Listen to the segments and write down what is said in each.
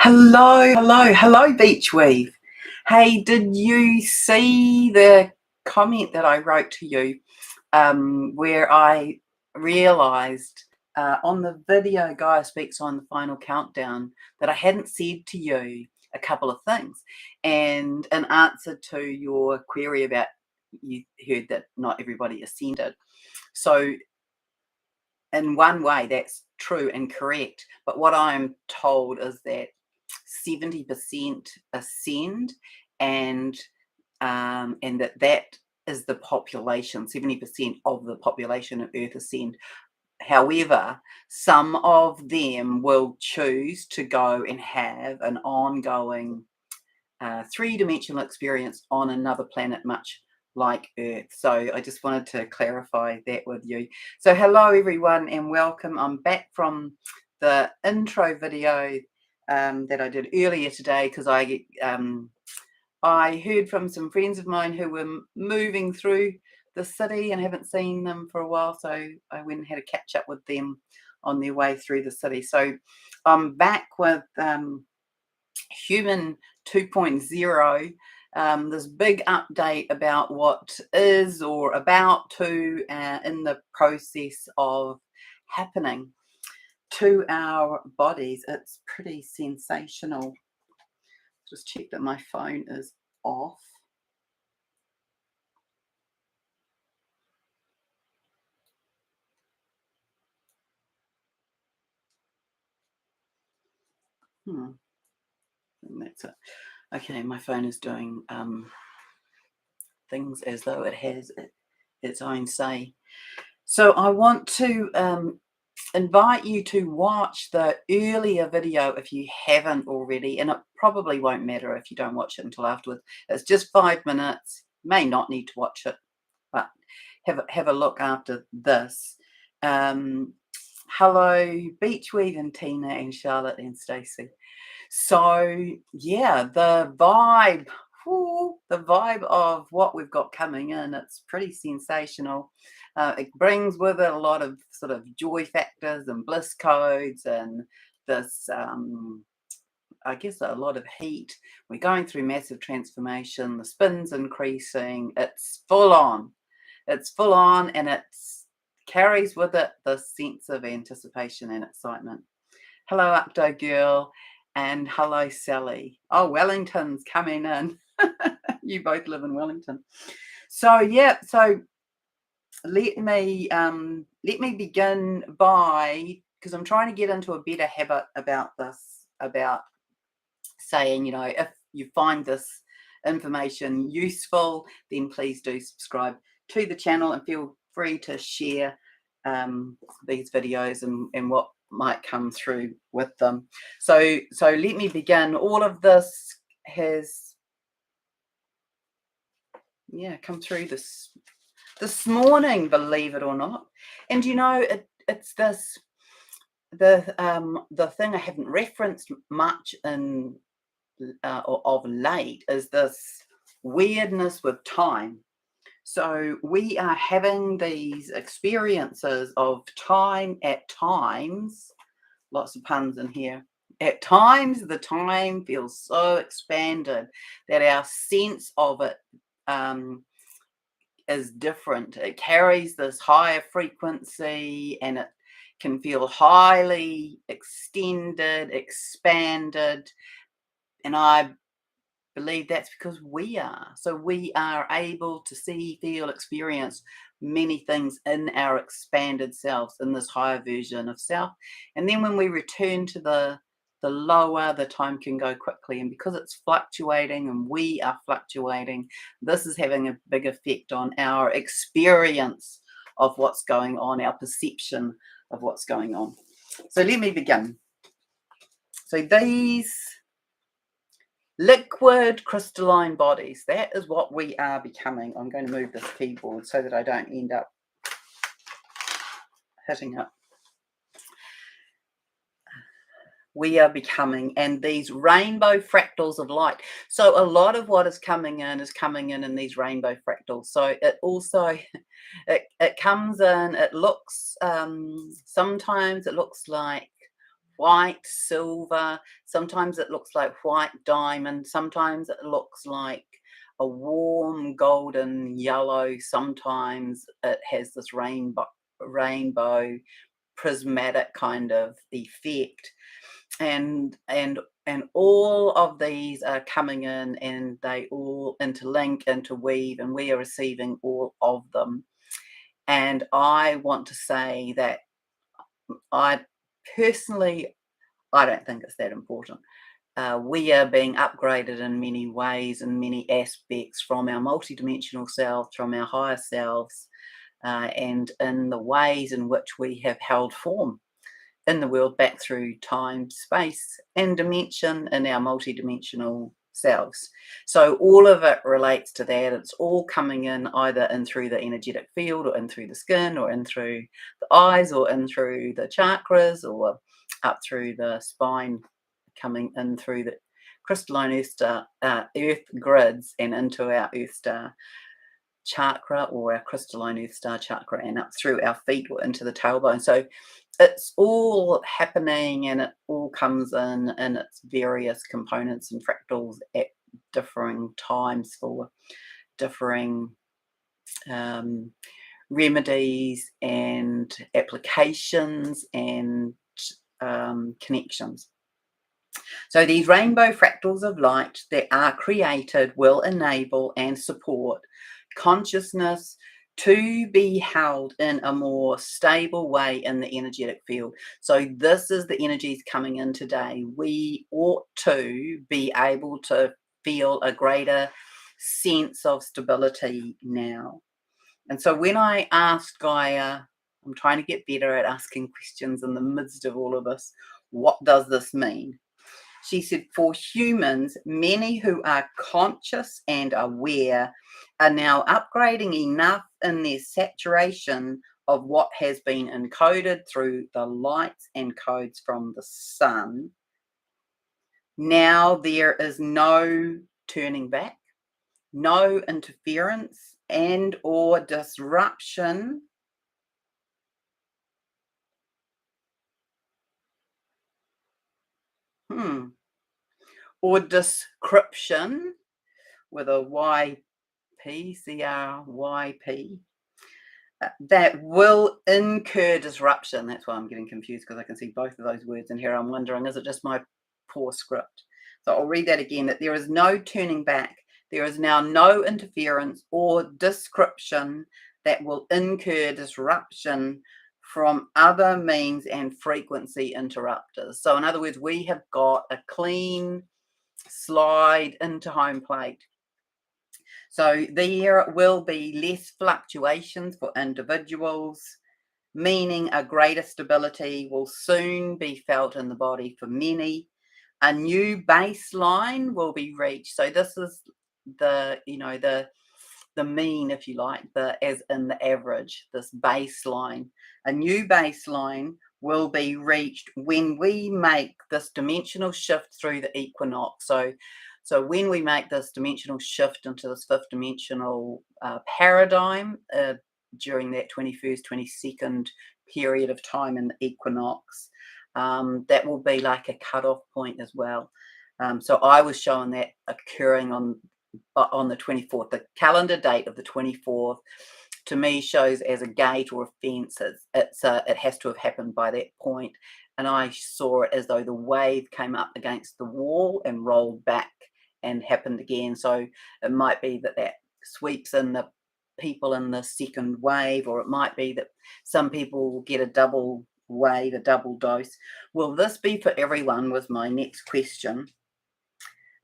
Hello, Beachweave. Hey, did you see the comment that I wrote to you where I realised on the video GAIA Speaks on the final countdown that I hadn't said to you a couple of things, and in answer to your query about you heard that not everybody ascended. So in one way that's true and correct, but what I'm told is that 70% ascend, and that is the population. 70% of the population of Earth ascend. However, some of them will choose to go and have an ongoing three-dimensional experience on another planet, much like Earth. So I just wanted to clarify that with you. So hello everyone and welcome. I'm back from the intro video that I did earlier today because I heard from some friends of mine who were moving through the city and haven't seen them for a while, so I went and had a catch up with them on their way through the city. So I'm back with Human 2.0, this big update about what is or about to in the process of happening to our bodies. It's pretty sensational. Just check that my phone is off. And that's it. Okay, my phone is doing things as though it has its own say. So I want to invite you to watch the earlier video if you haven't already, and it probably won't matter if you don't watch it until afterwards. It's just 5 minutes. You may not need to watch it, but have a look after this. Hello, Beachweave and Tina and Charlotte and Stacey. So yeah, the vibe of what we've got coming in, it's pretty sensational. It brings with it a lot of sort of joy factors and bliss codes and this I guess a lot of heat. We're going through massive transformation, the spin's increasing, it's full on and it carries with it the sense of anticipation and excitement. Hello Updo girl. And hello, Sally. Oh, Wellington's coming in. You both live in Wellington. So yeah, so let me begin by, because I'm trying to get into a better habit about this, about saying, you know, if you find this information useful, then please do subscribe to the channel and feel free to share these videos and what might come through with them. So let me begin. All of this has come through this morning, believe it or not. And you know, it's this the thing I haven't referenced much in of late is this weirdness with time. So we are having these experiences of time at times, lots of puns in here. At times, the time feels so expanded that our sense of it is different. It carries this higher frequency and it can feel highly extended, expanded. And I believe that's because we are. So we are able to see, feel, experience many things in our expanded selves, in this higher version of self. And then when we return to the lower, the time can go quickly. And because it's fluctuating and we are fluctuating, this is having a big effect on our experience of what's going on, our perception of what's going on. So let me begin. So these liquid crystalline bodies, that is what we are becoming. I'm going to move this keyboard so that I don't end up hitting it. We are becoming, and these rainbow fractals of light. So a lot of what is coming in these rainbow fractals. So it also it comes in, it looks sometimes it looks like white, silver, sometimes it looks like white diamond, sometimes it looks like a warm golden yellow, sometimes it has this rainbow prismatic kind of effect, and all of these are coming in, and they all interlink, interweave, and we are receiving all of them. And I want to say that I personally, I don't think it's that important. We are being upgraded in many ways, in many aspects, from our multidimensional selves, from our higher selves, and in the ways in which we have held form in the world back through time, space, and dimension in our multidimensional selves. So all of it relates to that. It's all coming in either in through the energetic field, or in through the skin, or in through the eyes, or in through the chakras, or up through the spine, coming in through the crystalline earth grids, and into our earth star chakra, or our crystalline earth star chakra, and up through our feet, or into the tailbone. So it's all happening, and it all comes in its various components and fractals at differing times for differing um, remedies and applications and connections. So these rainbow fractals of light that are created will enable and support consciousness to be held in a more stable way in the energetic field. So this is the energies coming in today. We ought to be able to feel a greater sense of stability now. And so when I asked Gaia, I'm trying to get better at asking questions in the midst of all of this, what does this mean? She said, for humans, many who are conscious and aware are now upgrading enough in their saturation of what has been encoded through the lights and codes from the sun. Now there is no turning back, no interference and or disruption or description with a YP, CRYP, that will incur disruption. That's why I'm getting confused, because I can see both of those words in here. I'm wondering, is it just my poor script? So I'll read that again, that there is no turning back. There is now no interference or description that will incur disruption from other means and frequency interrupters. So in other words, we have got a clean slide into home plate. So there will be less fluctuations for individuals, meaning a greater stability will soon be felt in the body for many. A new baseline will be reached. So this is the, the mean, if you like, the as in the average, this baseline. A new baseline will be reached when we make this dimensional shift through the equinox. So when we make this dimensional shift into this fifth dimensional paradigm during that 21st, 22nd period of time in the equinox, that will be like a cutoff point as well. So I was showing that occurring on the 24th. The calendar date of the 24th to me shows as a gate or a fence. It has to have happened by that point. And I saw it as though the wave came up against the wall and rolled back and happened again. So it might be that sweeps in the people in the second wave, or it might be that some people get a double wave, a double dose. Will this be for everyone, was my next question.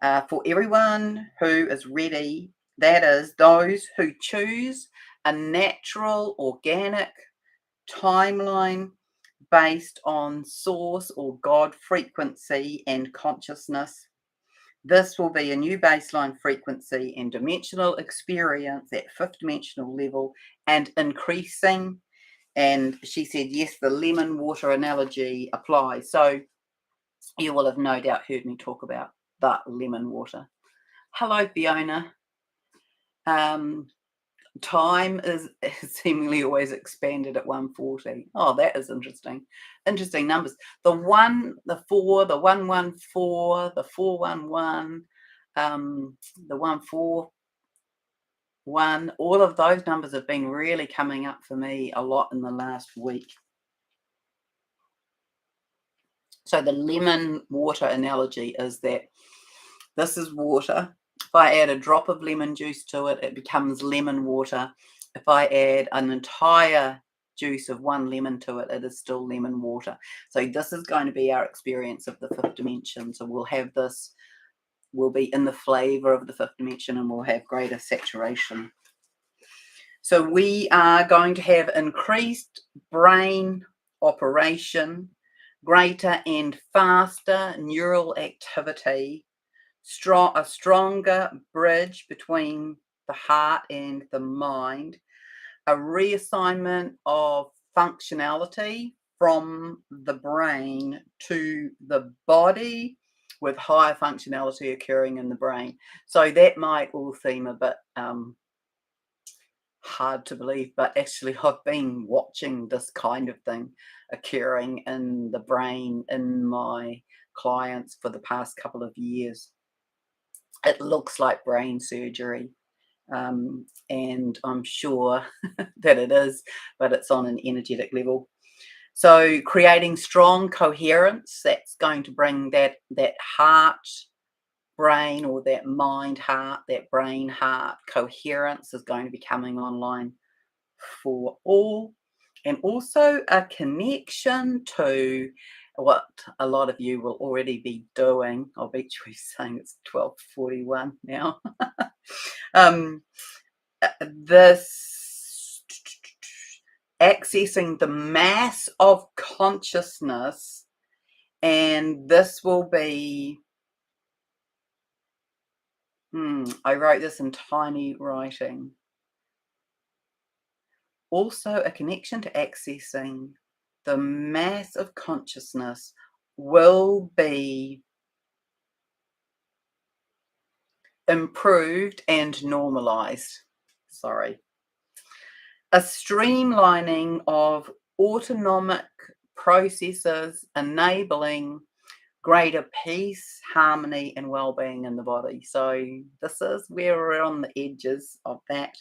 For everyone who is ready, that is, those who choose a natural, organic timeline based on source or God frequency and consciousness. This will be a new baseline frequency and dimensional experience at fifth dimensional level and increasing. And she said, yes, the lemon water analogy applies. So you will have no doubt heard me talk about that lemon water. Hello, Fiona. Time is seemingly always expanded at 140. Oh, that is interesting. Interesting numbers. The 1, the 4, the 114, the 411, the 141, all of those numbers have been really coming up for me a lot in the last week. So the lemon water analogy is that this is water. If I add a drop of lemon juice to it, it becomes lemon water. If I add an entire juice of one lemon to it, it is still lemon water. So this is going to be our experience of the fifth dimension. So we'll have this, we'll be in the flavor of the fifth dimension, and we'll have greater saturation. So we are going to have increased brain operation, greater and faster neural activity, a stronger bridge between the heart and the mind, a reassignment of functionality from the brain to the body, with higher functionality occurring in the brain. So that might all seem a bit hard to believe, but actually I've been watching this kind of thing occurring in the brain in my clients for the past couple of years. It looks like brain surgery, and I'm sure that it is, but it's on an energetic level. So creating strong coherence, that's going to bring that heart brain, or that mind heart, that brain heart coherence is going to be coming online for all. And also a connection to what a lot of you will already be doing. I'll bet you saying it's 12:41 now. um, this accessing the mass of consciousness, and this will be, I wrote this in tiny writing. Also a connection to accessing the mass of consciousness will be improved and normalized. Sorry. A streamlining of autonomic processes enabling greater peace, harmony, and well-being in the body. So this is where we're on the edges of that.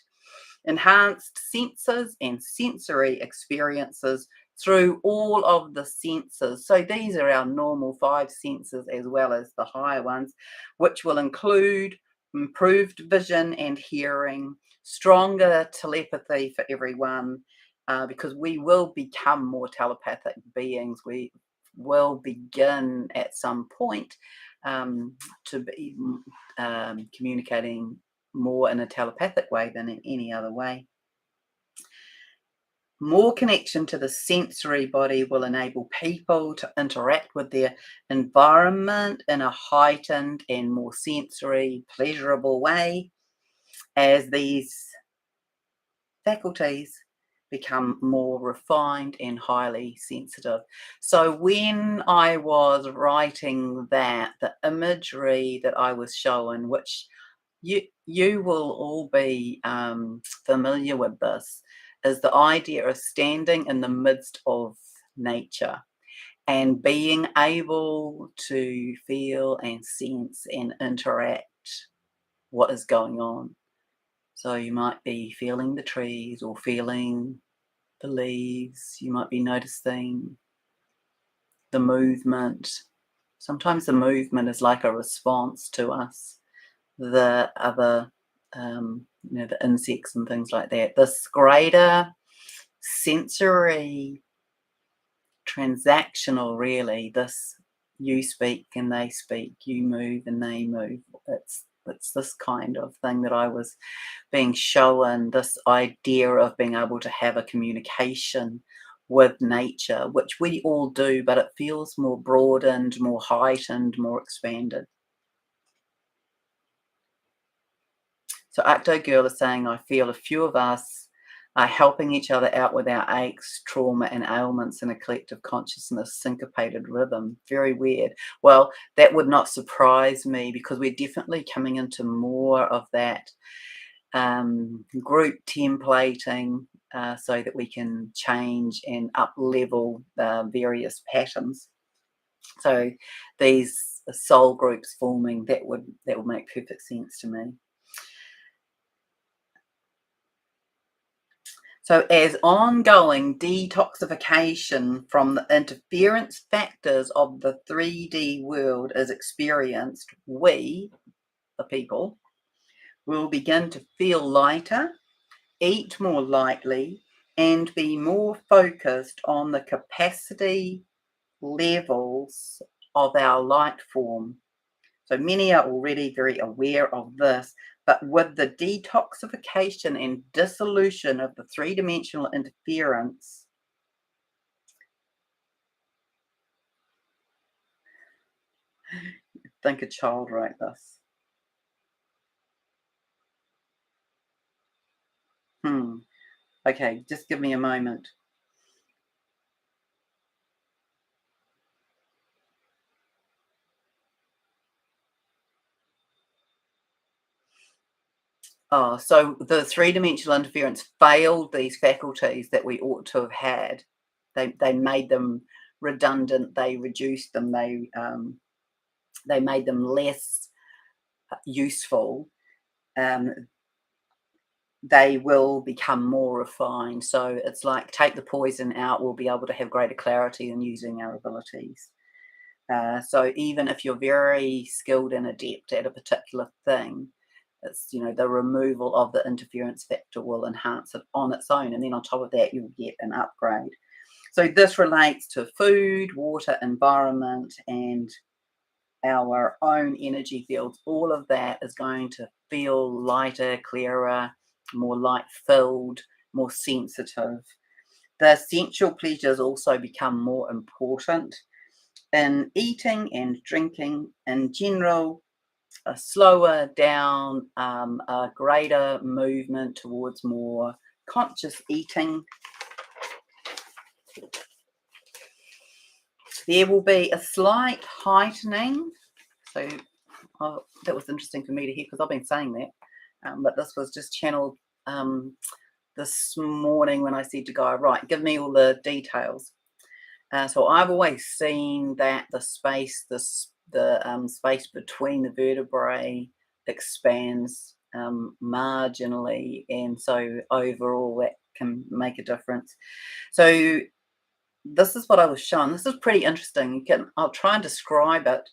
Enhanced senses and sensory experiences through all of the senses. So these are our normal 5 senses, as well as the higher ones, which will include improved vision and hearing, stronger telepathy for everyone, because we will become more telepathic beings. We will begin at some point to be communicating more in a telepathic way than in any other way. More connection to the sensory body will enable people to interact with their environment in a heightened and more sensory, pleasurable way, as these faculties become more refined and highly sensitive. So when I was writing that, the imagery that I was shown, which you will all be familiar with this, is the idea of standing in the midst of nature and being able to feel and sense and interact what is going on. So you might be feeling the trees or feeling the leaves. You might be noticing the movement. Sometimes the movement is like a response to us, the other, the insects and things like that. This greater sensory transactional, really, this you speak and they speak, you move and they move. It's this kind of thing that I was being shown, this idea of being able to have a communication with nature, which we all do, but it feels more broadened, more heightened, more expanded. So Octo Girl is saying, I feel a few of us are helping each other out with our aches, trauma, and ailments in a collective consciousness, syncopated rhythm. Very weird. Well, that would not surprise me, because we're definitely coming into more of that. group templating, so that we can change and up level various patterns. So these soul groups forming, that would make perfect sense to me. So as ongoing detoxification from the interference factors of the 3D world is experienced, we, the people, will begin to feel lighter, eat more lightly, and be more focused on the capacity levels of our light form. So many are already very aware of this, but with the detoxification and dissolution of the three-dimensional interference, think a child wrote this. Okay, just give me a moment. Oh, so the three-dimensional interference failed these faculties that we ought to have had. They made them redundant. They reduced them. They made them less useful. They will become more refined. So it's like, take the poison out, we'll be able to have greater clarity in using our abilities. So even if you're very skilled and adept at a particular thing, it's, the removal of the interference factor will enhance it on its own. And then on top of that, you'll get an upgrade. So this relates to food, water, environment, and our own energy fields. All of that is going to feel lighter, clearer, more light filled, more sensitive. The sensual pleasures also become more important in eating and drinking in general. A slower down, a greater movement towards more conscious eating. There will be a slight heightening. So that was interesting for me to hear, because I've been saying that, but this was just channeled this morning when I said to Gaia, right, give me all the details. So I've always seen that the space between the vertebrae expands marginally, and so overall that can make a difference. So this is what I was shown. This is pretty interesting. I'll try and describe it.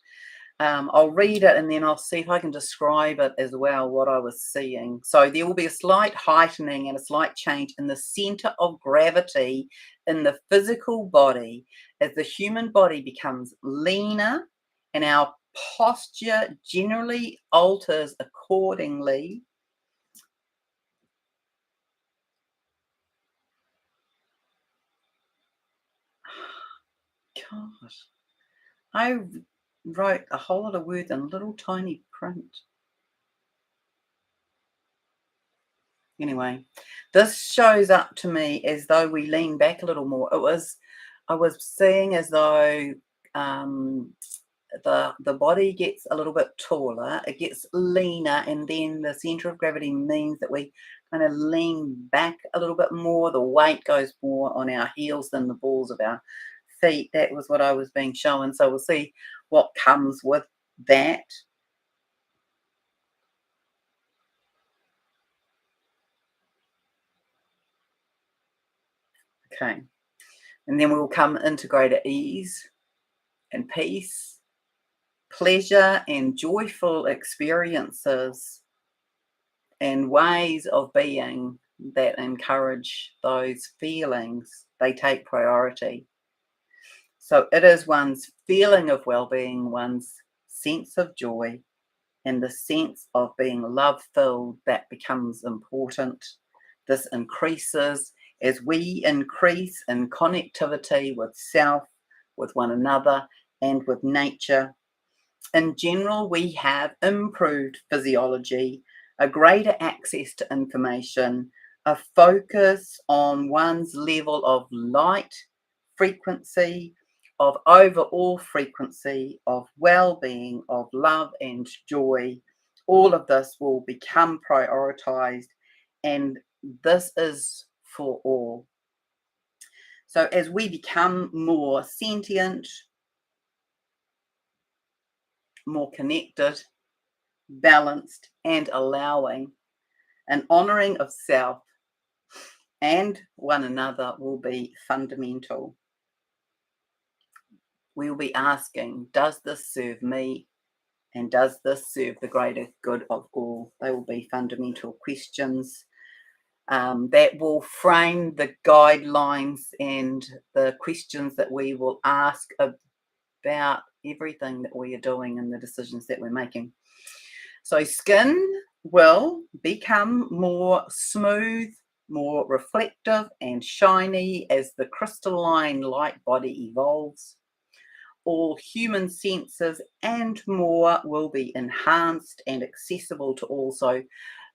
I'll read it and then I'll see if I can describe it as well, what I was seeing. So there will be a slight heightening and a slight change in the center of gravity in the physical body as the human body becomes leaner and our posture generally alters accordingly. Gosh, I wrote a whole lot of words in little tiny print. Anyway, this shows up to me as though we lean back a little more. I was seeing as though the body gets a little bit taller, it gets leaner, and then the center of gravity means that we kind of lean back a little bit more. The weight goes more on our heels than the balls of our feet. That was what I was being shown. So we'll see what comes with that. Okay. And then we will come into greater ease and peace, pleasure and joyful experiences, and ways of being that encourage those feelings. They take priority. So it is one's feeling of well-being, one's sense of joy, and the sense of being love-filled that becomes important. This increases as we increase in connectivity with self, with one another, and with nature. In general, we have improved physiology, a greater access to information, a focus on one's level of light frequency, of overall frequency, of well-being, of love and joy, All of this will become prioritized, and this is for all. So as we become more sentient, more connected, balanced, and allowing, an honoring of self and one another will be fundamental. We will be asking, does this serve me? And does this serve the greater good of all? They will be fundamental questions that will frame the guidelines and the questions that we will ask about everything that we are doing and the decisions that we're making. So skin will become more smooth, more reflective and shiny as the crystalline light body evolves. All human senses and more will be enhanced and accessible to all. So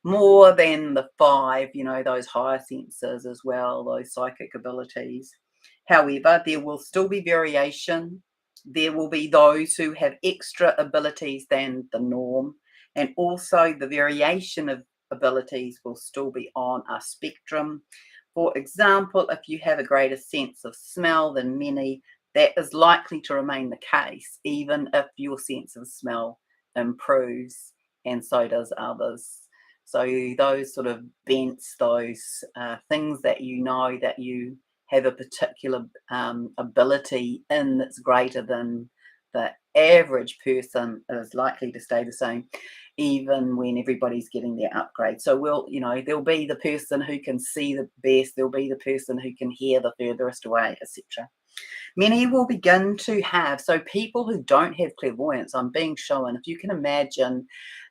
more than the 5, those higher senses as well, those psychic abilities. However, there will still be variation. There will be those who have extra abilities than the norm, and also the variation of abilities will still be on a spectrum. For example, if you have a greater sense of smell than many, that is likely to remain the case, even if your sense of smell improves, and so does others. So those sort of bents, those things that that you have a particular ability in that's greater than the average person, is likely to stay the same, even when everybody's getting their upgrade. So there'll be the person who can see the best, there'll be the person who can hear the furthest away, etc. Many will begin to have, so people who don't have clairvoyance, I'm being shown, if you can imagine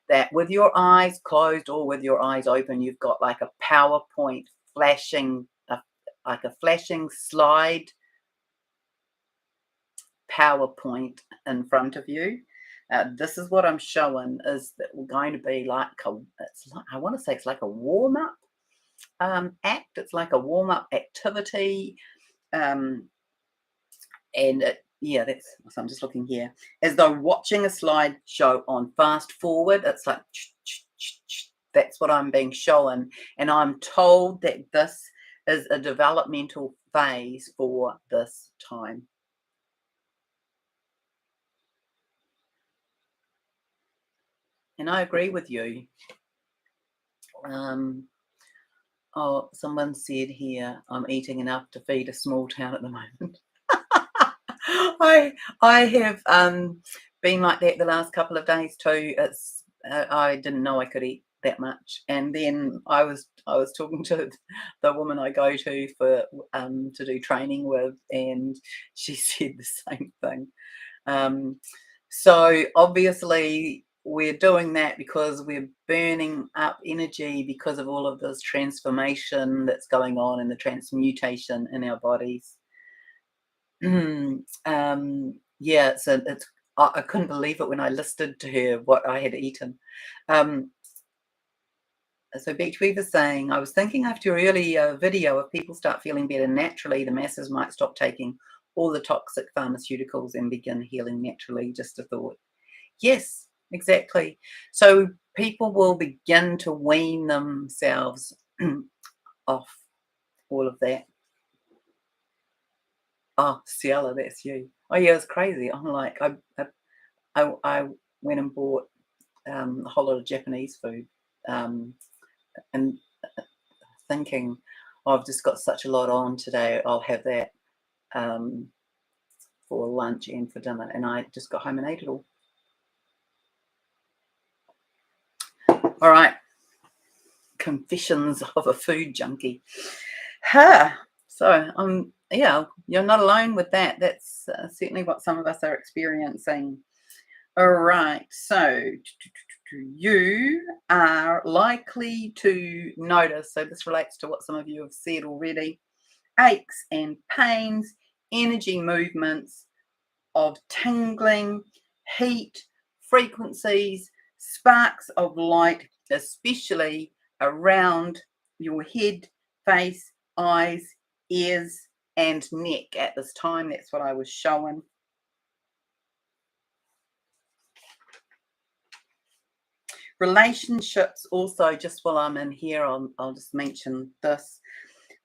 that with your eyes closed or with your eyes open, you've got like a PowerPoint flashing, like a flashing slide PowerPoint in front of you. This is what I'm showing, is that we're going to be like, I want to say it's like a warm-up act. It's like a warm-up activity. So I'm just looking here, as though watching a slide show on fast forward. It's like, that's what I'm being shown. And I'm told that this is a developmental phase for this time. And I agree with you. Someone said here, I'm eating enough to feed a small town at the moment. I have been like that the last couple of days too. It's I didn't know I could eat that much, and then I was talking to the woman I go to for to do training with, and she said the same thing. So obviously we're doing that because we're burning up energy because of all of this transformation that's going on and the transmutation in our bodies. Yeah, so I couldn't believe it when I listed to her what I had eaten. So Beach Weaver saying, I was thinking after your earlier video, if people start feeling better naturally, the masses might stop taking all the toxic pharmaceuticals and begin healing naturally. Just a thought. Yes, exactly. So people will begin to wean themselves off all of that. Oh, Ciela, that's you. Oh yeah, it's crazy. I'm like, I went and bought a whole lot of Japanese food, and thinking, oh, I've just got such a lot on today. I'll have that for lunch and for dinner, and I just got home and ate it all. All right, confessions of a food junkie. So yeah, you're not alone with that. That's certainly what some of us are experiencing. All right, so you are likely to notice, so this relates to what some of you have said already, aches and pains, energy movements of tingling, heat, frequencies, sparks of light, especially around your head, face, eyes, ears, and neck at this time. That's what I was showing. Relationships also, just while I'm in here, I'll just mention this,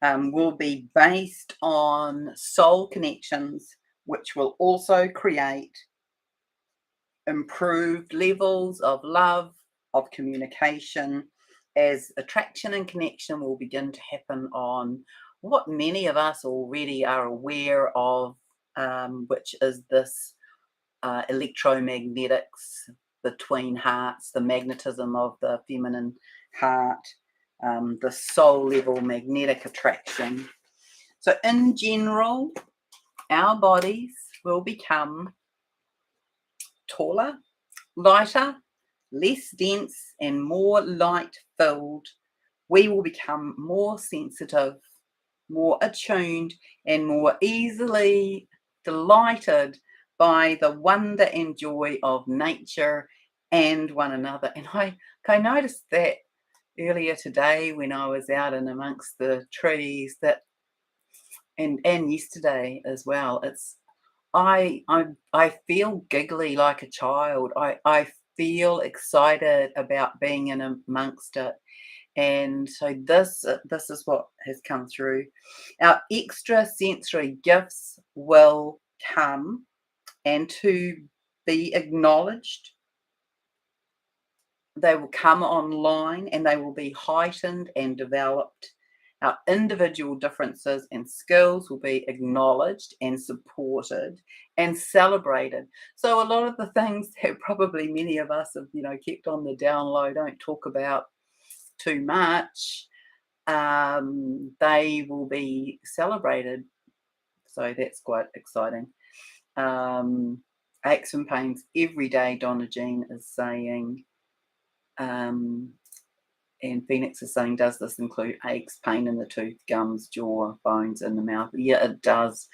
will be based on soul connections, which will also create improved levels of love, of communication, as attraction and connection will begin to happen on what many of us already are aware of, which is this electromagnetics between hearts, the magnetism of the feminine heart, the soul level magnetic attraction. So in general, our bodies will become taller, lighter, less dense, and more light filled. We will become more sensitive, more attuned, and more easily delighted by the wonder and joy of nature and one another. And I noticed that earlier today when I was out and amongst the trees, that and yesterday as well. It's I feel giggly like a child. I feel excited about being in amongst it. And so this is what has come through. Our extra sensory gifts will come and to be acknowledged. They will come online and they will be heightened and developed. Our individual differences and skills will be acknowledged and supported and celebrated. So a lot of the things that probably many of us have, kept on the down low, don't talk about too much, they will be celebrated. So that's quite exciting. Aches and pains every day, Donna Jean is saying. And Phoenix is saying, does this include aches, pain in the tooth, gums, jaw, bones in the mouth? Yeah, it does.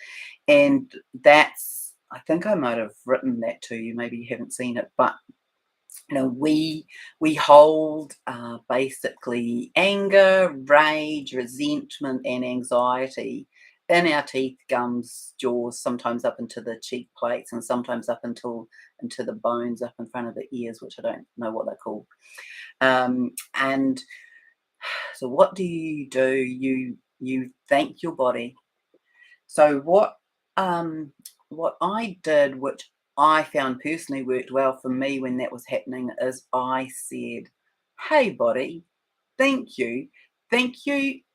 And that's, I think I might have written that to you. Maybe you haven't seen it, but we hold basically anger, rage, resentment, and anxiety in our teeth, gums, jaws, sometimes up into the cheek plates, and sometimes up into the bones up in front of the ears, which I don't know what they're called. And so what do? You thank your body. So what I did, which I found personally worked well for me when that was happening, is I said, hey body, thank you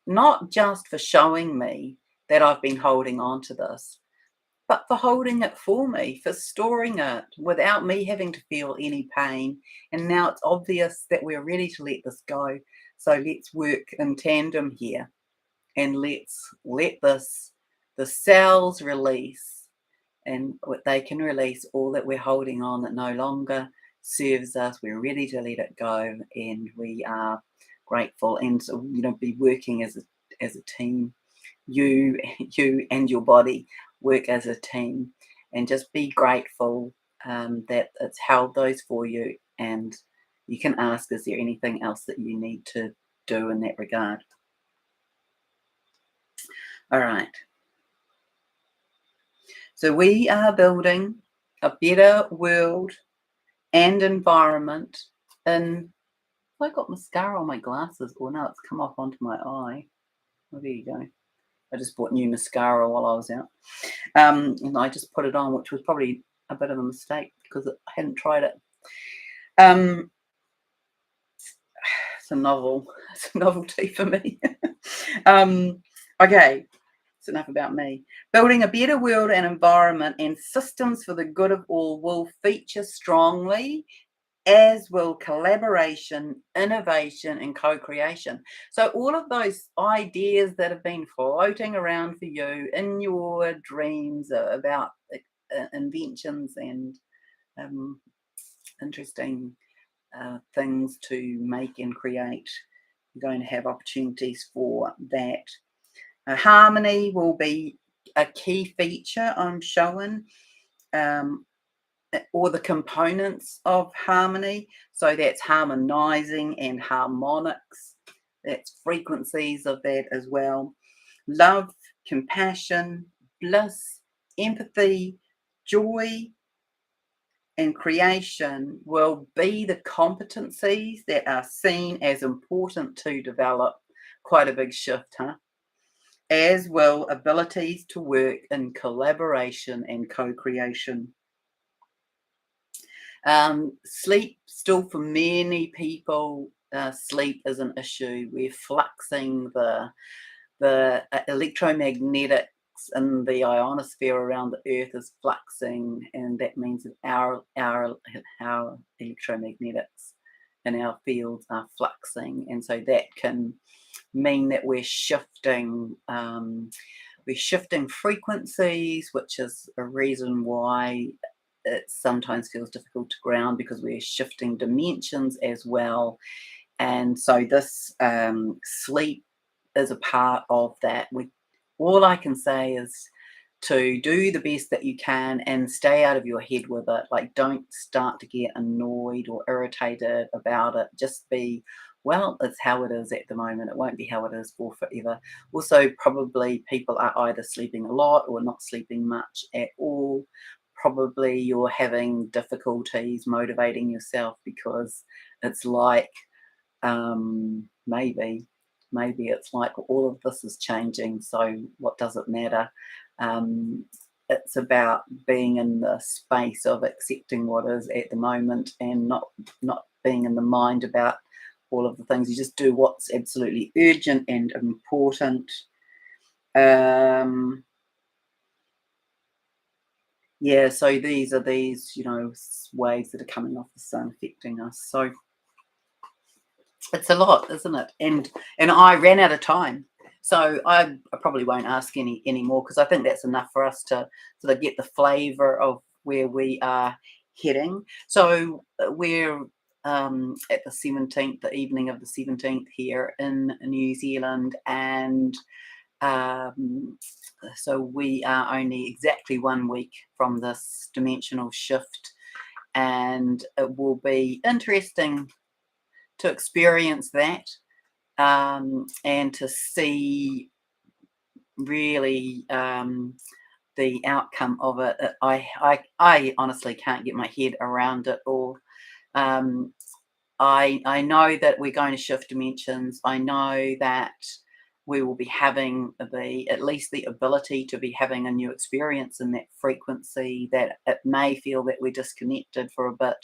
not just for showing me that I've been holding on to this, but for holding it for me, for storing it without me having to feel any pain. And now it's obvious that we're ready to let this go. So let's work in tandem here and let's let the cells release, and they can release all that we're holding on that no longer serves us. We're ready to let it go, and we are grateful, and so, be working as a team. You and your body work as a team, and just be grateful that it's held those for you. And you can ask, is there anything else that you need to do in that regard? All right. So we are building a better world and environment in, have I got mascara on my glasses? Or no, it's come off onto my eye. Oh, there you go. I just bought new mascara while I was out. And I just put it on, which was probably a bit of a mistake because I hadn't tried it. It's a novelty for me. Okay, it's enough about me. Building a better world and environment and systems for the good of all will feature strongly, as will collaboration, innovation, and co-creation. So all of those ideas that have been floating around for you in your dreams about inventions and interesting things to make and create, you're going to have opportunities for that. Harmony will be a key feature I'm showing. Or the components of harmony. So that's harmonizing and harmonics. That's frequencies of that as well. Love, compassion, bliss, empathy, joy, and creation will be the competencies that are seen as important to develop. Quite a big shift, huh? As will abilities to work in collaboration and co-creation. Sleep, still for many people, sleep is an issue. We're fluxing the electromagnetics in the ionosphere around the Earth is fluxing, and that means that our electromagnetics in our fields are fluxing, and so that can mean that we're shifting frequencies, which is a reason why it sometimes feels difficult to ground, because we're shifting dimensions as well. And so this sleep is a part of that. All I can say is to do the best that you can and stay out of your head with it. Like, don't start to get annoyed or irritated about it. Just be, well, it's how it is at the moment. It won't be how it is for forever. Also, probably people are either sleeping a lot or not sleeping much at all. Probably you're having difficulties motivating yourself because it's like, maybe it's like all of this is changing, so what does it matter? It's about being in the space of accepting what is at the moment, and not being in the mind about all of the things. You just do what's absolutely urgent and important. Yeah, so these are waves that are coming off the sun affecting us. So it's a lot, isn't it? And I ran out of time, so I probably won't ask any more, because I think that's enough for us to sort of get the flavour of where we are heading. So we're at the 17th, the evening of the 17th here in New Zealand, and um, so we are only exactly 1 week from this dimensional shift, and it will be interesting to experience that, and to see really the outcome of it. I honestly can't get my head around it all. Um, I know that we're going to shift dimensions. I know that we will be having at least the ability to be having a new experience in that frequency, that it may feel that we're disconnected for a bit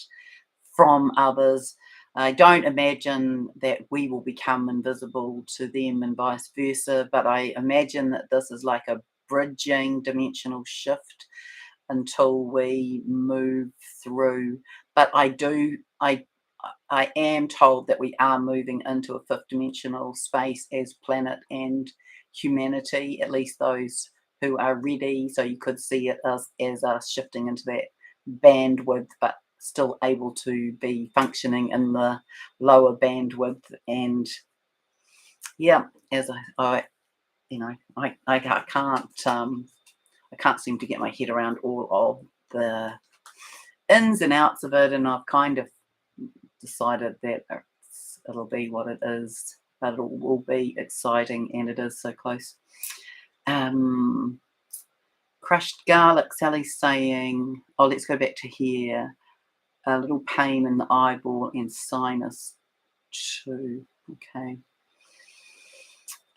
from others. I don't imagine that we will become invisible to them and vice versa, but I imagine that this is like a bridging dimensional shift until we move through. But I am told that we are moving into a fifth dimensional space as planet and humanity, at least those who are ready. So you could see it as us shifting into that bandwidth, but still able to be functioning in the lower bandwidth. And yeah, as I can't seem to get my head around all of the ins and outs of it, and I've kind of decided that it'll be what it is, but it will be exciting, and it is so close. Crushed garlic, Sally's saying, oh, let's go back to here. A little pain in the eyeball and sinus too. Okay.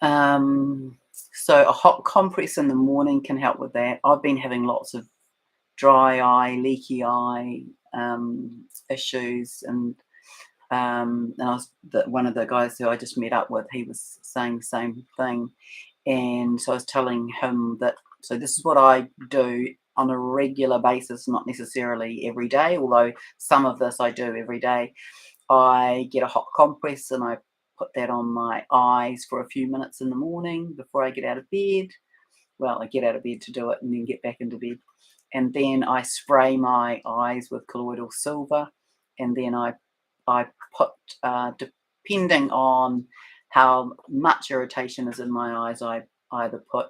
So a hot compress in the morning can help with that. I've been having lots of dry eye, leaky eye issues, and one of the guys who I just met up with, he was saying the same thing, and so I was telling him that. So this is what I do on a regular basis, not necessarily every day, although some of this I do every day. I get a hot compress and I put that on my eyes for a few minutes in the morning before I get out of bed. Well, I get out of bed to do it and then get back into bed. And then I spray my eyes with colloidal silver, and then I put, depending on how much irritation is in my eyes, I either put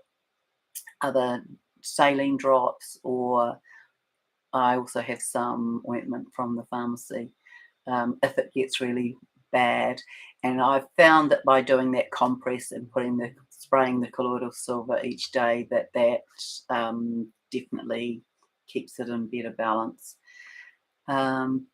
other saline drops, or I also have some ointment from the pharmacy if it gets really bad. And I've found that by doing that compress and spraying the colloidal silver each day, that definitely keeps it in better balance. Um,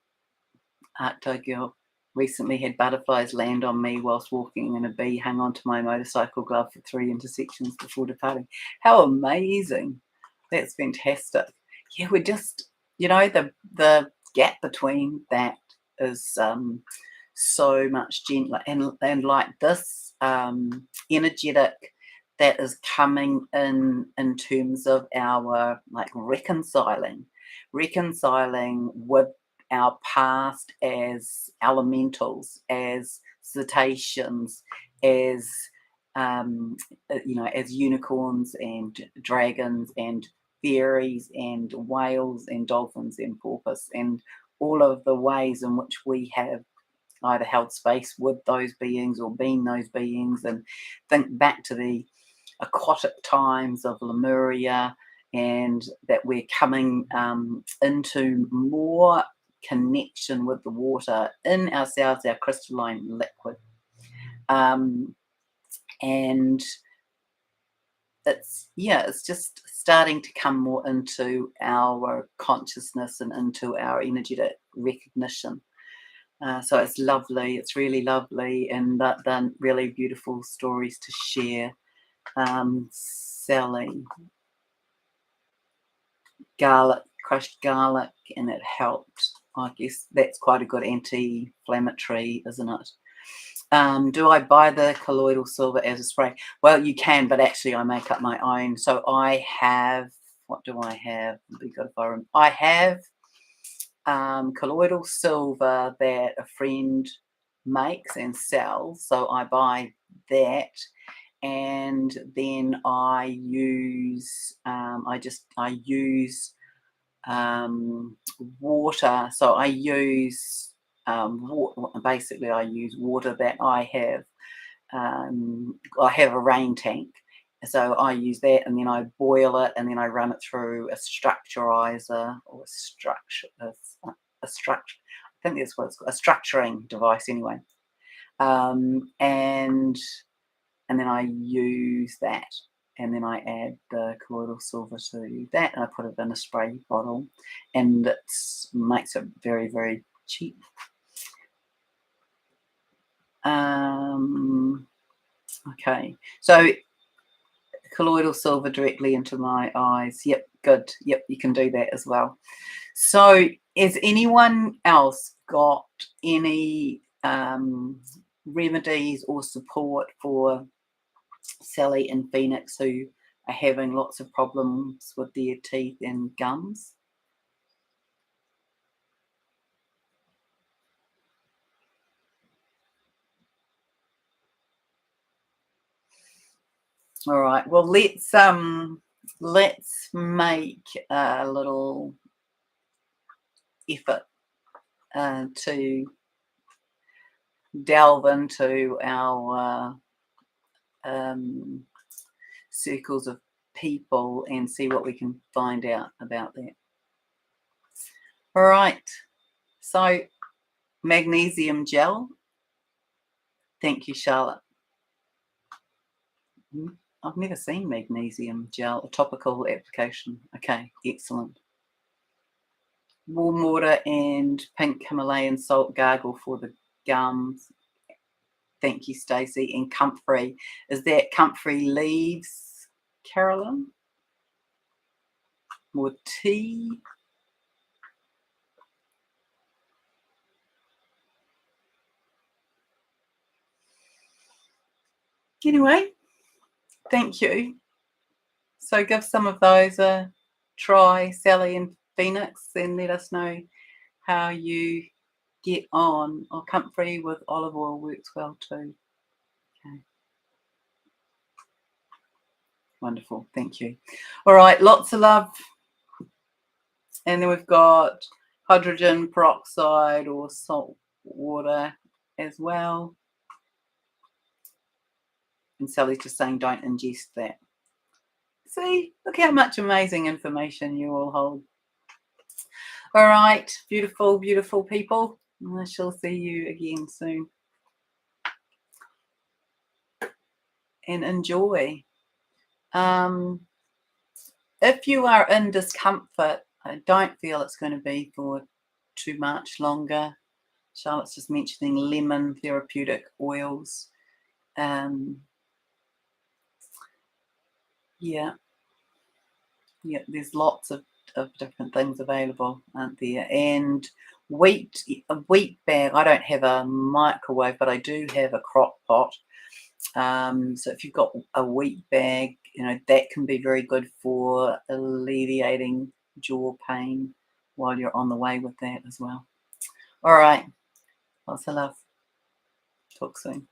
Arcto Girl recently had butterflies land on me whilst walking, and a bee hung onto my motorcycle glove for 3 intersections before departing. How amazing! That's fantastic. Yeah, we're just, the gap between that is so much gentler, and like this energetic that is coming in terms of our like reconciling with our past as elementals, as cetaceans, as as unicorns and dragons and fairies and whales and dolphins and porpoise, and all of the ways in which we have either held space with those beings or been those beings, and think back to the aquatic times of Lemuria, and that we're coming into more connection with the water in ourselves, our crystalline liquid. And it's just starting to come more into our consciousness and into our energetic recognition. So it's lovely, it's really lovely, and then really beautiful stories to share. Sally, crushed garlic, and it helped. I guess that's quite a good anti-inflammatory, isn't it? Do I buy the colloidal silver as a spray? Well, you can, but actually I make up my own. So I have, what do I have? I have colloidal silver that a friend makes and sells. So I buy that, and then I use water. So I use basically I use water that I have. I have a rain tank, so I use that, and then I boil it, and then I run it through a structurizer or a structure. I think that's what it's called, a structuring device anyway. And then I use that, and then I add the colloidal silver to that, and I put it in a spray bottle, and it makes it very, very cheap. Okay, so colloidal silver directly into my eyes. Yep, good. Yep, you can do that as well. So has anyone else got any remedies or support for Sally and Phoenix, who are having lots of problems with their teeth and gums? All right. Well, let's make a little effort to delve into our circles of people and see what we can find out about that. All right. So magnesium gel. Thank you, Charlotte. I've never seen magnesium gel, a topical application. Okay, excellent. Warm water and pink Himalayan salt gargle for the gums. Thank you, Stacey. And comfrey. Is that comfrey leaves, Carolyn? More tea? Anyway, thank you. So give some of those a try, Sally and Phoenix, and let us know how you get on. Or comfrey with olive oil works well too. Okay. Wonderful. Thank you. All right. Lots of love. And then we've got hydrogen peroxide or salt water as well. And Sally's just saying don't ingest that. See, look how much amazing information you all hold. All right, beautiful, beautiful people. I shall see you again soon. And enjoy. If you are in discomfort, I don't feel it's going to be for too much longer. Charlotte's just mentioning lemon therapeutic oils. Yeah, yeah, there's lots of different things available, aren't there? And a wheat bag. I don't have a microwave, but I do have a crock pot. So if you've got a wheat bag, that can be very good for alleviating jaw pain while you're on the way with that as well. All right, lots of love. Talk soon.